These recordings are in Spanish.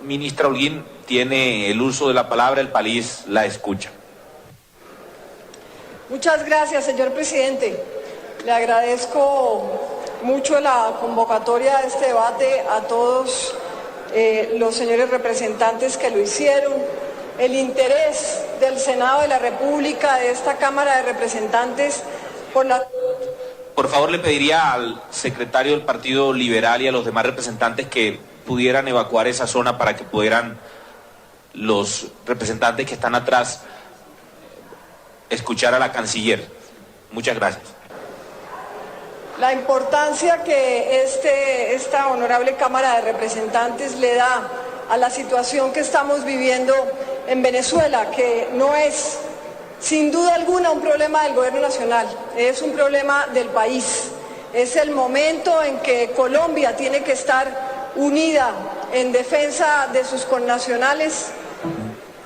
Ministra Holguín, tiene el uso de la palabra, el país la escucha. Muchas gracias, señor presidente. Le agradezco mucho la convocatoria de este debate a todos los señores representantes que lo hicieron, el interés del Senado de la República, de esta Cámara de Representantes, por la... Por favor, le pediría al secretario del Partido Liberal y a los demás representantes que pudieran evacuar esa zona para que pudieran los representantes que están atrás escuchar a la canciller. Muchas gracias. La importancia que esta honorable Cámara de Representantes le da a la situación que estamos viviendo en Venezuela, que no es sin duda alguna un problema del gobierno nacional, es un problema del país. Es el momento en que Colombia tiene que estar unida en defensa de sus connacionales,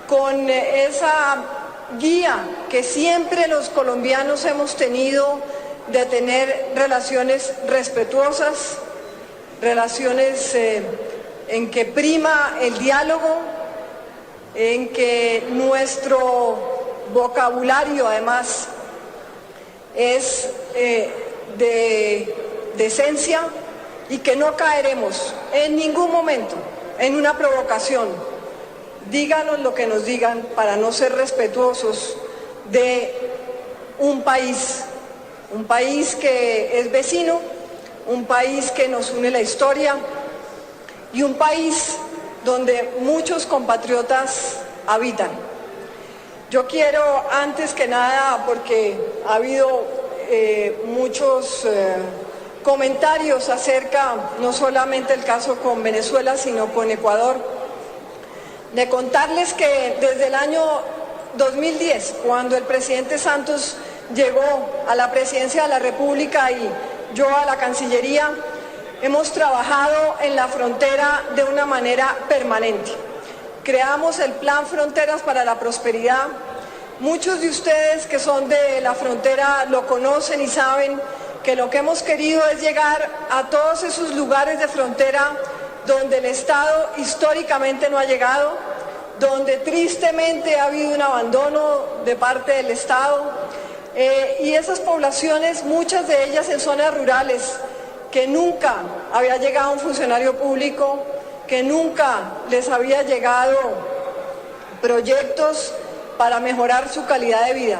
con esa guía que siempre los colombianos hemos tenido de tener relaciones respetuosas, relaciones en que prima el diálogo, en que nuestro vocabulario además es de decencia y que no caeremos en ningún momento en una provocación. Díganos lo que nos digan para no ser respetuosos de un país que es vecino, un país que nos une la historia y un país donde muchos compatriotas habitan. Yo quiero, antes que nada, porque ha habido muchos comentarios acerca, no solamente el caso con Venezuela, sino con Ecuador, de contarles que desde el año 2010, cuando el presidente Santos llegó a la presidencia de la República y yo a la Cancillería, hemos trabajado en la frontera de una manera permanente. Creamos el Plan Fronteras para la Prosperidad. Muchos de ustedes que son de la frontera lo conocen y saben que lo que hemos querido es llegar a todos esos lugares de frontera donde el Estado históricamente no ha llegado, donde tristemente ha habido un abandono de parte del Estado, y esas poblaciones, muchas de ellas en zonas rurales, que nunca había llegado un funcionario público, que nunca les había llegado proyectos para mejorar su calidad de vida.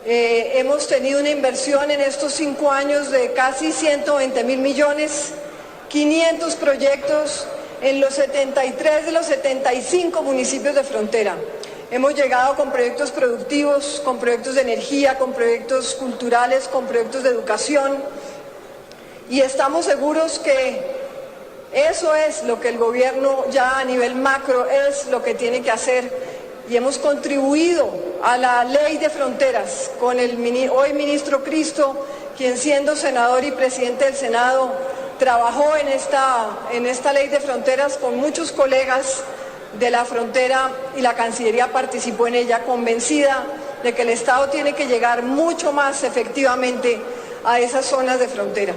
Hemos tenido una inversión en estos 5 años de casi 120.000 millones, 500 proyectos en los 73 de los 75 municipios de frontera. Hemos llegado con proyectos productivos, con proyectos de energía, con proyectos culturales, con proyectos de educación, y estamos seguros que eso es lo que el gobierno ya a nivel macro es lo que tiene que hacer, y hemos contribuido a la ley de fronteras con el hoy ministro Cristo, quien siendo senador y presidente del Senado trabajó en esta ley de fronteras con muchos colegas de la frontera, y la Cancillería participó en ella, convencida de que el Estado tiene que llegar mucho más efectivamente a esas zonas de frontera.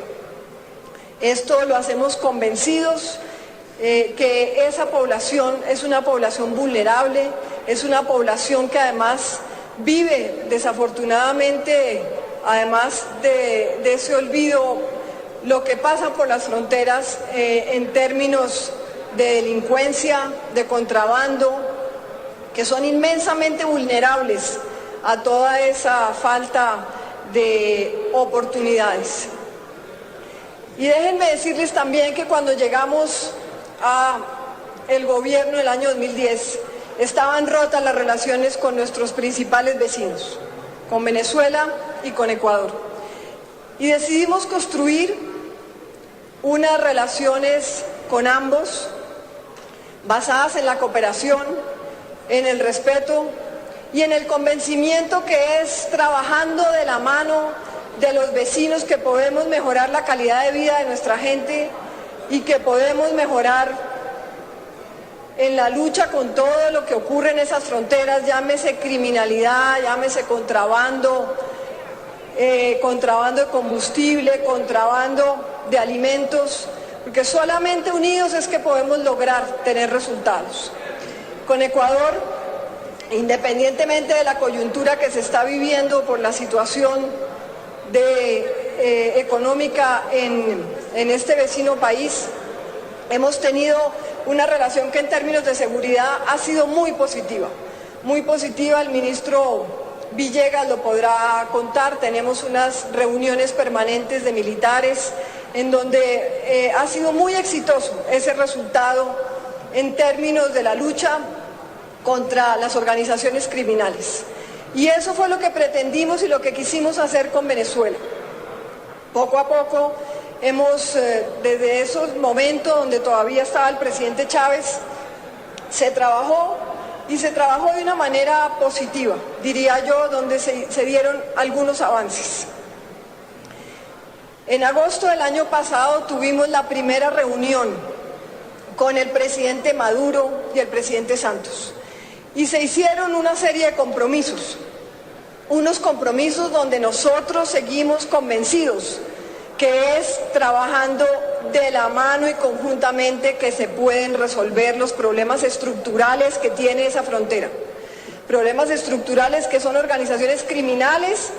Esto lo hacemos convencidos que esa población es una población vulnerable, es una población que además vive desafortunadamente, además de ese olvido, lo que pasa por las fronteras en términos de delincuencia, de contrabando, que son inmensamente vulnerables a toda esa falta de oportunidades. Y déjenme decirles también que cuando llegamos al gobierno el año 2010, estaban rotas las relaciones con nuestros principales vecinos, con Venezuela y con Ecuador. Y decidimos construir unas relaciones con ambos, basadas en la cooperación, en el respeto y en el convencimiento que es trabajando de la mano de los vecinos que podemos mejorar la calidad de vida de nuestra gente y que podemos mejorar en la lucha con todo lo que ocurre en esas fronteras, llámese criminalidad, llámese contrabando, contrabando de combustible, contrabando de alimentos, porque solamente unidos es que podemos lograr tener resultados. Con Ecuador, independientemente de la coyuntura que se está viviendo por la situación económica en este vecino país, hemos tenido una relación que en términos de seguridad ha sido muy positiva. Muy positiva, el ministro Villegas lo podrá contar, tenemos unas reuniones permanentes de militares en donde ha sido muy exitoso ese resultado en términos de la lucha contra las organizaciones criminales. Y eso fue lo que pretendimos y lo que quisimos hacer con Venezuela. Poco a poco hemos, desde esos momentos donde todavía estaba el presidente Chávez, se trabajó de una manera positiva, diría yo, donde se dieron algunos avances. En agosto del año pasado tuvimos la primera reunión con el presidente Maduro y el presidente Santos. Y se hicieron una serie de compromisos, unos compromisos donde nosotros seguimos convencidos que es trabajando de la mano y conjuntamente que se pueden resolver los problemas estructurales que tiene esa frontera. Problemas estructurales que son organizaciones criminales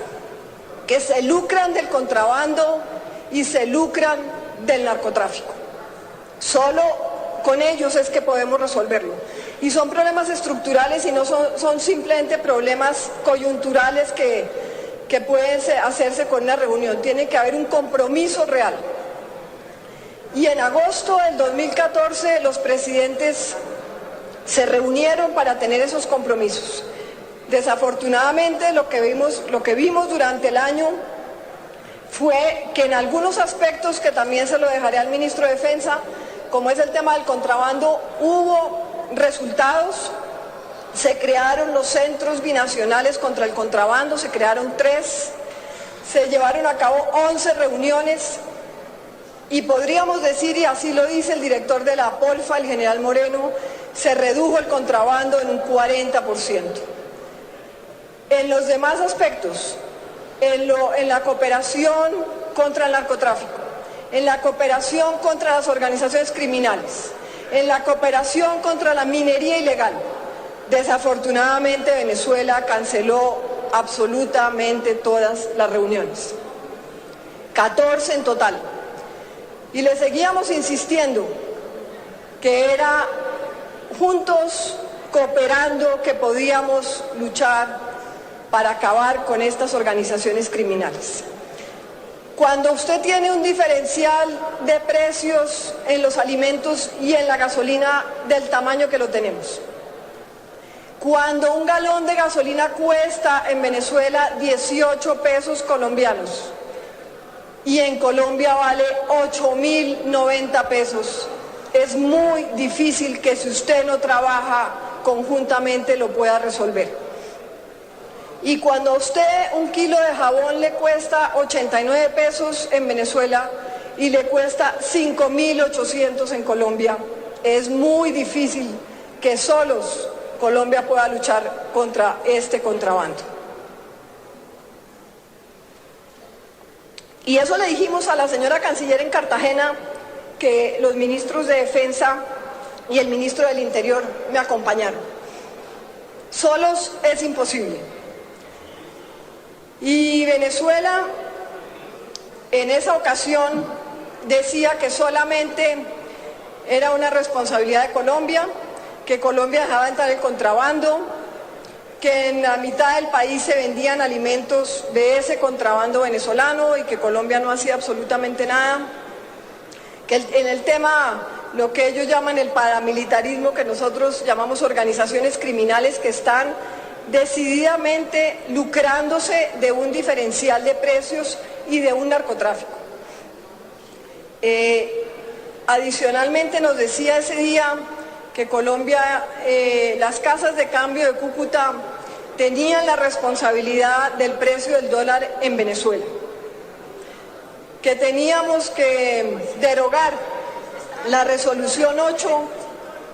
que se lucran del contrabando y se lucran del narcotráfico. Solo con ellos es que podemos resolverlo. Y son problemas estructurales y no son simplemente problemas coyunturales que pueden hacerse con una reunión. Tiene que haber un compromiso real. Y en agosto del 2014 los presidentes se reunieron para tener esos compromisos. Desafortunadamente lo que vimos durante el año fue que en algunos aspectos, que también se lo dejaré al ministro de Defensa, como es el tema del contrabando, hubo resultados. Se crearon los centros binacionales contra el contrabando, se crearon 3, se llevaron a cabo 11 reuniones y podríamos decir, y así lo dice el director de la Polfa, el general Moreno, se redujo el contrabando en un 40%. En los demás aspectos, en la cooperación contra el narcotráfico, en la cooperación contra las organizaciones criminales, en la cooperación contra la minería ilegal, desafortunadamente Venezuela canceló absolutamente todas las reuniones, 14 en total, y le seguíamos insistiendo que era juntos, cooperando, que podíamos luchar para acabar con estas organizaciones criminales. Cuando usted tiene un diferencial de precios en los alimentos y en la gasolina del tamaño que lo tenemos, cuando un galón de gasolina cuesta en Venezuela 18 pesos colombianos y en Colombia vale 8.090 pesos, es muy difícil que si usted no trabaja conjuntamente lo pueda resolver. Y cuando a usted un kilo de jabón le cuesta 89 pesos en Venezuela y le cuesta 5.800 en Colombia, es muy difícil que solos Colombia pueda luchar contra este contrabando. Y eso le dijimos a la señora canciller en Cartagena, que los ministros de Defensa y el ministro del Interior me acompañaron. Solos es imposible. Y Venezuela en esa ocasión decía que solamente era una responsabilidad de Colombia, que Colombia dejaba entrar el contrabando, que en la mitad del país se vendían alimentos de ese contrabando venezolano y que Colombia no hacía absolutamente nada, que en el tema, lo que ellos llaman el paramilitarismo, que nosotros llamamos organizaciones criminales que están decididamente lucrándose de un diferencial de precios y de un narcotráfico. Adicionalmente nos decía ese día que Colombia, las casas de cambio de Cúcuta tenían la responsabilidad del precio del dólar en Venezuela, que teníamos que derogar la resolución 8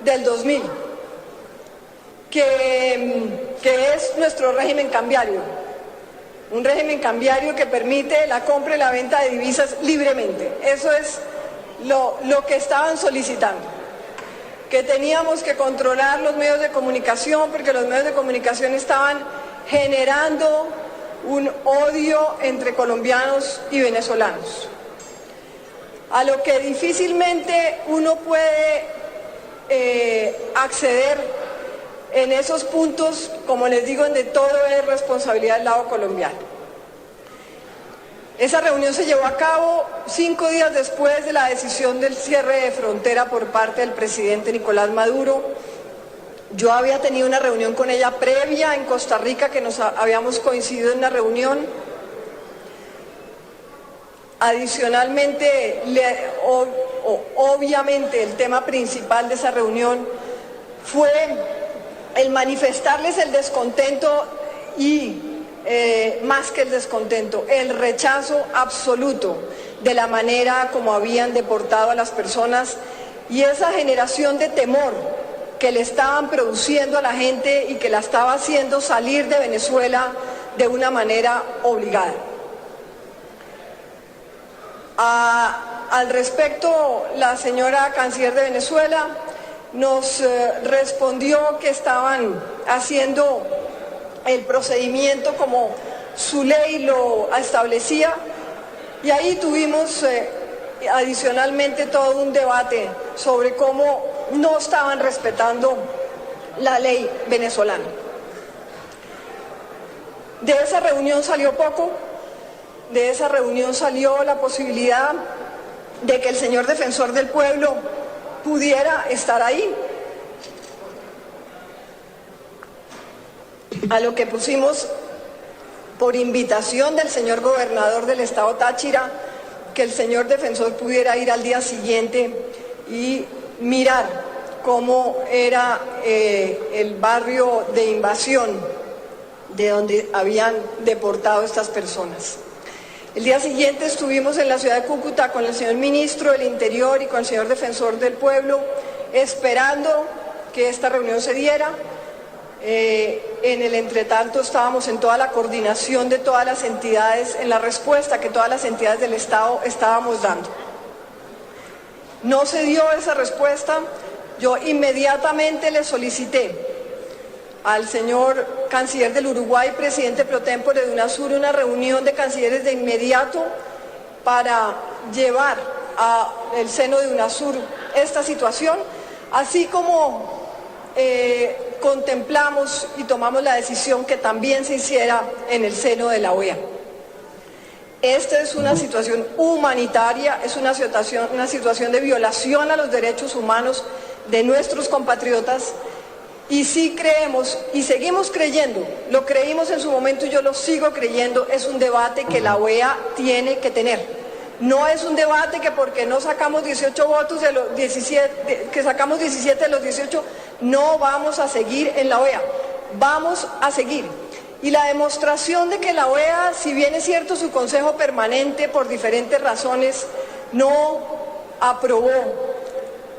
del 2000, que es nuestro régimen cambiario, un régimen cambiario que permite la compra y la venta de divisas libremente. Eso es lo que estaban solicitando, que teníamos que controlar los medios de comunicación porque los medios de comunicación estaban generando un odio entre colombianos y venezolanos, a lo que difícilmente uno puede acceder en esos puntos, como les digo, donde todo es responsabilidad del lado colombiano. Esa reunión se llevó a cabo 5 días después de la decisión del cierre de frontera por parte del presidente Nicolás Maduro. Yo había tenido una reunión con ella previa en Costa Rica, que nos habíamos coincidido en una reunión. Adicionalmente, obviamente el tema principal de esa reunión fue el manifestarles el descontento y más que el descontento, el rechazo absoluto de la manera como habían deportado a las personas y esa generación de temor que le estaban produciendo a la gente y que la estaba haciendo salir de Venezuela de una manera obligada. Al respecto, la señora canciller de Venezuela nos respondió que estaban haciendo el procedimiento como su ley lo establecía, y ahí tuvimos adicionalmente todo un debate sobre cómo no estaban respetando la ley venezolana. De esa reunión salió poco, de esa reunión salió la posibilidad de que el señor defensor del pueblo pudiera estar ahí, a lo que pusimos por invitación del señor gobernador del estado Táchira, que el señor defensor pudiera ir al día siguiente y mirar cómo era el barrio de invasión de donde habían deportado a estas personas. El día siguiente estuvimos en la ciudad de Cúcuta con el señor ministro del Interior y con el señor defensor del pueblo, esperando que esta reunión se diera. En el entretanto estábamos en toda la coordinación de todas las entidades, en la respuesta que todas las entidades del Estado estábamos dando. No se dio esa respuesta. Yo inmediatamente le solicité al señor canciller del Uruguay, presidente pro tempore de UNASUR, una reunión de cancilleres de inmediato para llevar al seno de UNASUR esta situación, así como contemplamos y tomamos la decisión que también se hiciera en el seno de la OEA. Esta es una situación humanitaria, es una situación de violación a los derechos humanos de nuestros compatriotas, y sí creemos y seguimos creyendo, lo creímos en su momento y yo lo sigo creyendo, es un debate que la OEA tiene que tener. No es un debate que porque no sacamos 18 votos de los 17, que sacamos 17 de los 18, no vamos a seguir en la OEA. Vamos a seguir. Y la demostración de que la OEA, si bien es cierto su Consejo Permanente por diferentes razones no aprobó,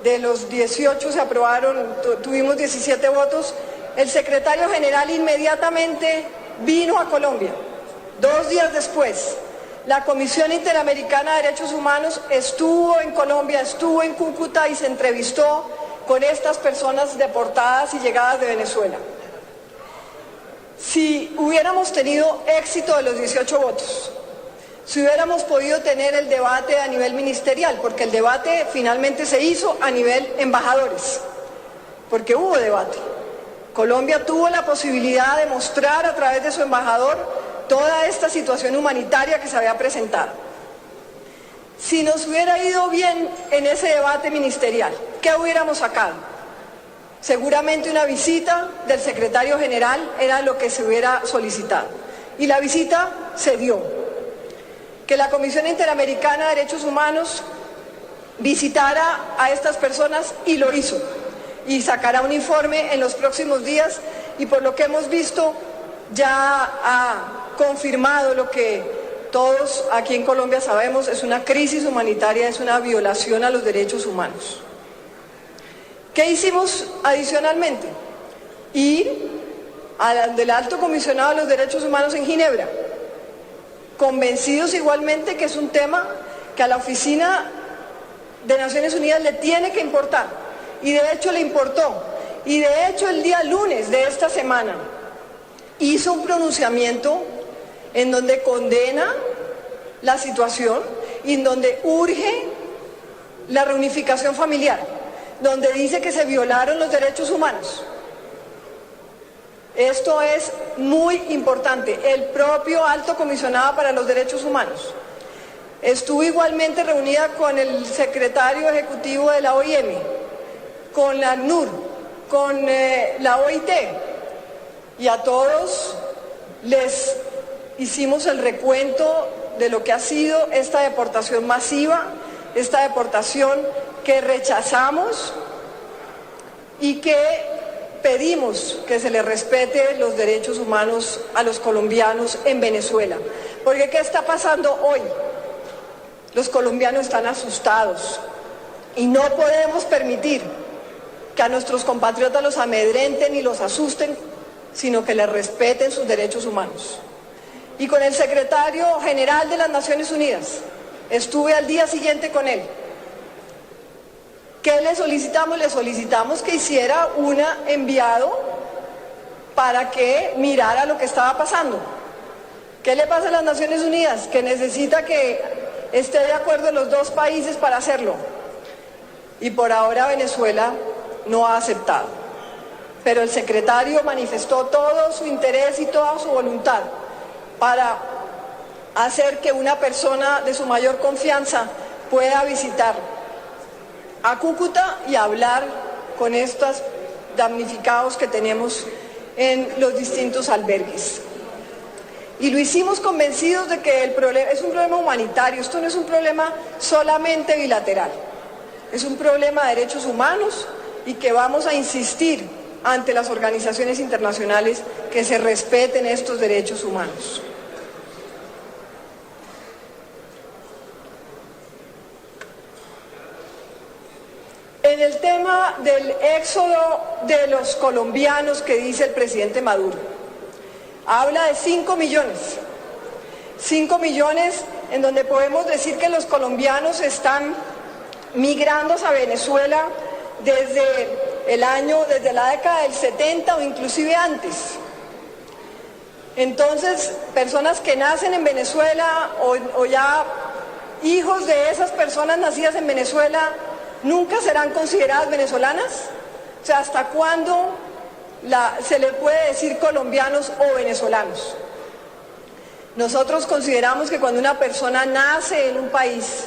de los 18 se aprobaron, tuvimos 17 votos, el secretario general inmediatamente vino a Colombia. 2 días después, la Comisión Interamericana de Derechos Humanos estuvo en Colombia, estuvo en Cúcuta y se entrevistó con estas personas deportadas y llegadas de Venezuela. Si hubiéramos tenido éxito de los 18 votos, si hubiéramos podido tener el debate a nivel ministerial, porque el debate finalmente se hizo a nivel embajadores, porque hubo debate. Colombia tuvo la posibilidad de mostrar a través de su embajador toda esta situación humanitaria que se había presentado. Si nos hubiera ido bien en ese debate ministerial, ¿qué hubiéramos sacado? Seguramente una visita del secretario general era lo que se hubiera solicitado. Y la visita se dio. Que la Comisión Interamericana de Derechos Humanos visitara a estas personas y lo hizo. Y sacará un informe en los próximos días y por lo que hemos visto ya ha confirmado lo que todos aquí en Colombia sabemos, es una crisis humanitaria, es una violación a los derechos humanos. ¿Qué hicimos adicionalmente? Ir del Alto Comisionado de los Derechos Humanos en Ginebra, convencidos igualmente que es un tema que a la oficina de Naciones Unidas le tiene que importar, y de hecho le importó, y de hecho el día lunes de esta semana hizo un pronunciamiento en donde condena la situación y en donde urge la reunificación familiar, donde dice que se violaron los derechos humanos. Esto es muy importante. El propio Alto Comisionado para los Derechos Humanos estuvo igualmente reunida con el secretario ejecutivo de la OIM, con la ACNUR, con la OIT, y a todos les hicimos el recuento de lo que ha sido esta deportación masiva, esta deportación que rechazamos y que pedimos que se le respete los derechos humanos a los colombianos en Venezuela. Porque ¿qué está pasando hoy? Los colombianos están asustados y no podemos permitir que a nuestros compatriotas los amedrenten y los asusten, sino que les respeten sus derechos humanos. Y con el secretario general de las Naciones Unidas, estuve al día siguiente con él. ¿Qué le solicitamos? Le solicitamos que hiciera un enviado para que mirara lo que estaba pasando. ¿Qué le pasa a las Naciones Unidas? Que necesita que esté de acuerdo los dos países para hacerlo. Y por ahora Venezuela no ha aceptado. Pero el secretario manifestó todo su interés y toda su voluntad para hacer que una persona de su mayor confianza pueda visitar a Cúcuta y hablar con estos damnificados que tenemos en los distintos albergues. Y lo hicimos convencidos de que el problema es un problema humanitario, esto no es un problema solamente bilateral, es un problema de derechos humanos y que vamos a insistir ante las organizaciones internacionales que se respeten estos derechos humanos. En el tema del éxodo de los colombianos que dice el presidente Maduro, habla de 5 millones. 5 millones en donde podemos decir que los colombianos están migrando a Venezuela desde la década del 70 o inclusive antes. Entonces, personas que nacen en Venezuela o ya hijos de esas personas nacidas en Venezuela, ¿nunca serán consideradas venezolanas? O sea, ¿hasta cuándo se le puede decir colombianos o venezolanos? Nosotros consideramos que cuando una persona nace en un país,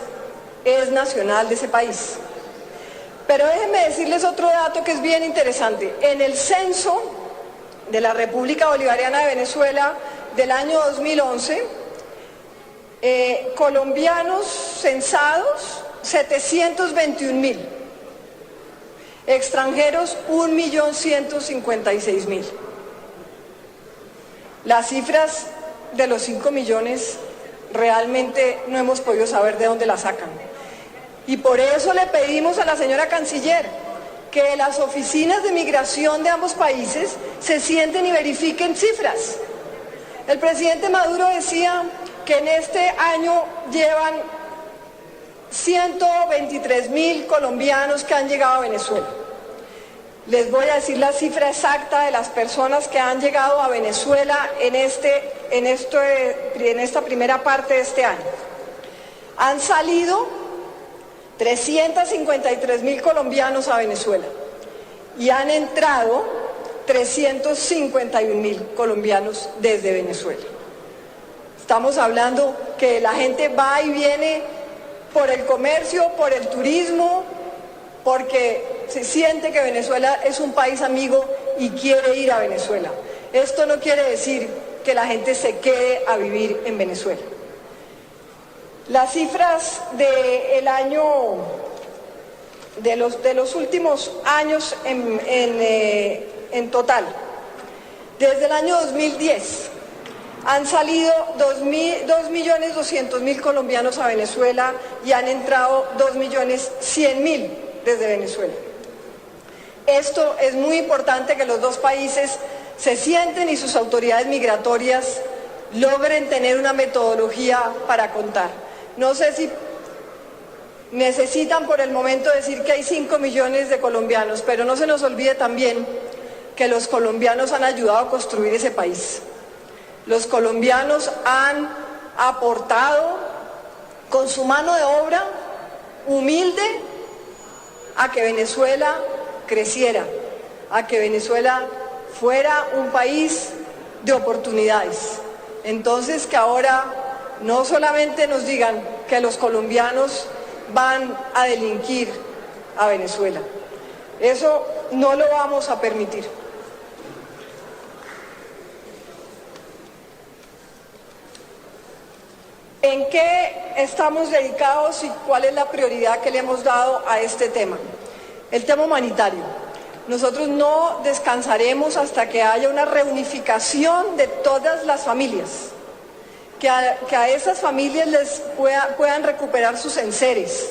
es nacional de ese país. Pero déjenme decirles otro dato que es bien interesante. En el censo de la República Bolivariana de Venezuela del año 2011, colombianos censados, 721.000, extranjeros 1.156.000. Las cifras de los 5 millones realmente no hemos podido saber de dónde las sacan. Y por eso le pedimos a la señora canciller que las oficinas de migración de ambos países se sienten y verifiquen cifras. El presidente Maduro decía que en este año llevan 123.000 colombianos que han llegado a Venezuela. Les voy a decir la cifra exacta de las personas que han llegado a Venezuela en esta primera parte de este año. Han salido 353.000 colombianos a Venezuela y han entrado 351.000 colombianos desde Venezuela. Estamos hablando que la gente va y viene por el comercio, por el turismo, porque se siente que Venezuela es un país amigo y quiere ir a Venezuela. Esto no quiere decir que la gente se quede a vivir en Venezuela. Las cifras del año, de los últimos años en total, desde el año 2010, han salido 2.200.000 colombianos a Venezuela y han entrado 2.100.000 desde Venezuela. Esto es muy importante que los dos países se sienten y sus autoridades migratorias logren tener una metodología para contar. No sé si necesitan por el momento decir que hay 5 millones de colombianos, pero no se nos olvide también que los colombianos han ayudado a construir ese país. Los colombianos han aportado con su mano de obra humilde a que Venezuela creciera, a que Venezuela fuera un país de oportunidades. Entonces, que ahora no solamente nos digan que los colombianos van a delinquir a Venezuela. Eso no lo vamos a permitir. ¿En qué estamos dedicados y cuál es la prioridad que le hemos dado a este tema? El tema humanitario. Nosotros no descansaremos hasta que haya una reunificación de todas las familias, que a esas familias les puedan recuperar sus enseres,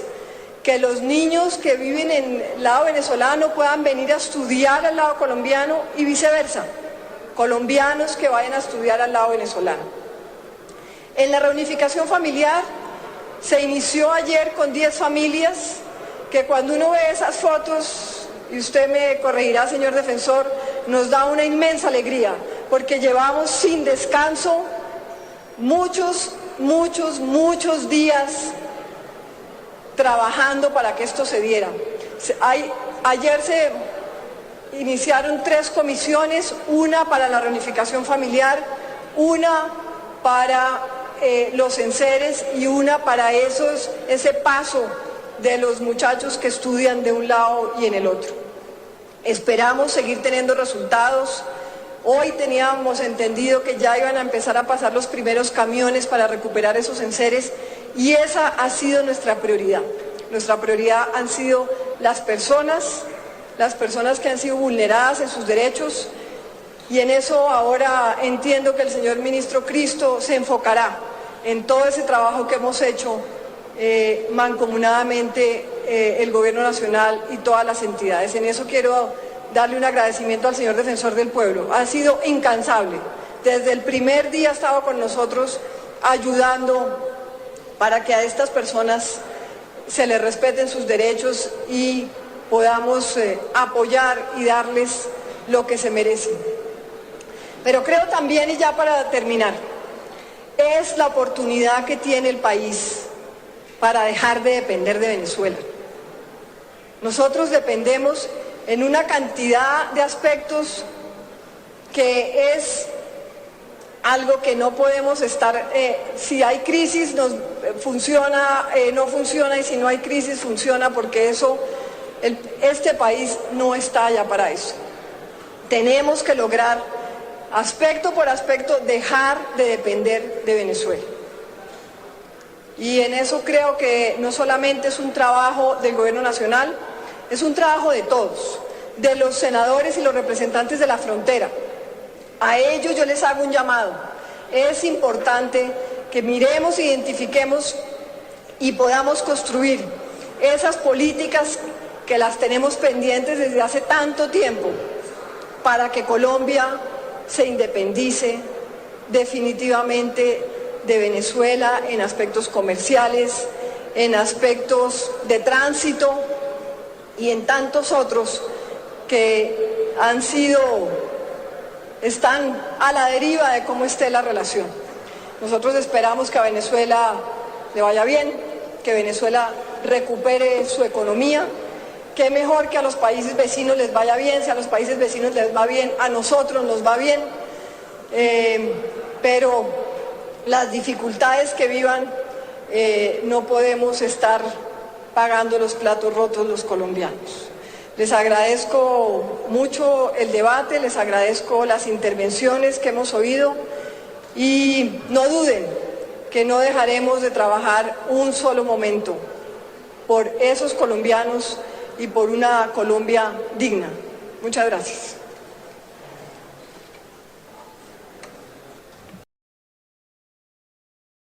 que los niños que viven en el lado venezolano puedan venir a estudiar al lado colombiano y viceversa, colombianos que vayan a estudiar al lado venezolano. En la reunificación familiar se inició ayer con 10 familias que cuando uno ve esas fotos, y usted me corregirá, señor defensor, nos da una inmensa alegría, porque llevamos sin descanso muchos días trabajando para que esto se diera. Ayer se iniciaron 3 comisiones, una para la reunificación familiar, una para los enseres y una para ese paso de los muchachos que estudian de un lado y en el otro. Esperamos seguir teniendo resultados. Hoy teníamos entendido que ya iban a empezar a pasar los primeros camiones para recuperar esos enseres y esa ha sido nuestra prioridad. Nuestra prioridad han sido las personas que han sido vulneradas en sus derechos, y en eso ahora entiendo que el señor ministro Cristo se enfocará en todo ese trabajo que hemos hecho mancomunadamente el Gobierno Nacional y todas las entidades. En eso quiero darle un agradecimiento al señor Defensor del Pueblo. Ha sido incansable. Desde el primer día ha estado con nosotros ayudando para que a estas personas se les respeten sus derechos y podamos apoyar y darles lo que se merecen. Pero creo también, y ya para terminar, es la oportunidad que tiene el país para dejar de depender de Venezuela. Nosotros dependemos en una cantidad de aspectos que es algo que no podemos estar, si hay crisis funciona, no funciona, y si no hay crisis funciona, porque este país no está ya para eso. Tenemos que lograr, aspecto por aspecto, dejar de depender de Venezuela. Y en eso creo que no solamente es un trabajo del Gobierno Nacional, es un trabajo de todos, de los senadores y los representantes de la frontera. A ellos yo les hago un llamado. Es importante que miremos, identifiquemos y podamos construir esas políticas que las tenemos pendientes desde hace tanto tiempo para que Colombia se independice definitivamente de Venezuela en aspectos comerciales, en aspectos de tránsito y en tantos otros que están a la deriva de cómo esté la relación. Nosotros esperamos que a Venezuela le vaya bien, que Venezuela recupere su economía. Qué mejor que a los países vecinos les vaya bien. Si a los países vecinos les va bien, a nosotros nos va bien. Pero las dificultades que vivan, no podemos estar pagando los platos rotos los colombianos. Les agradezco mucho el debate, les agradezco las intervenciones que hemos oído y no duden que no dejaremos de trabajar un solo momento por esos colombianos y por una Colombia digna. Muchas gracias.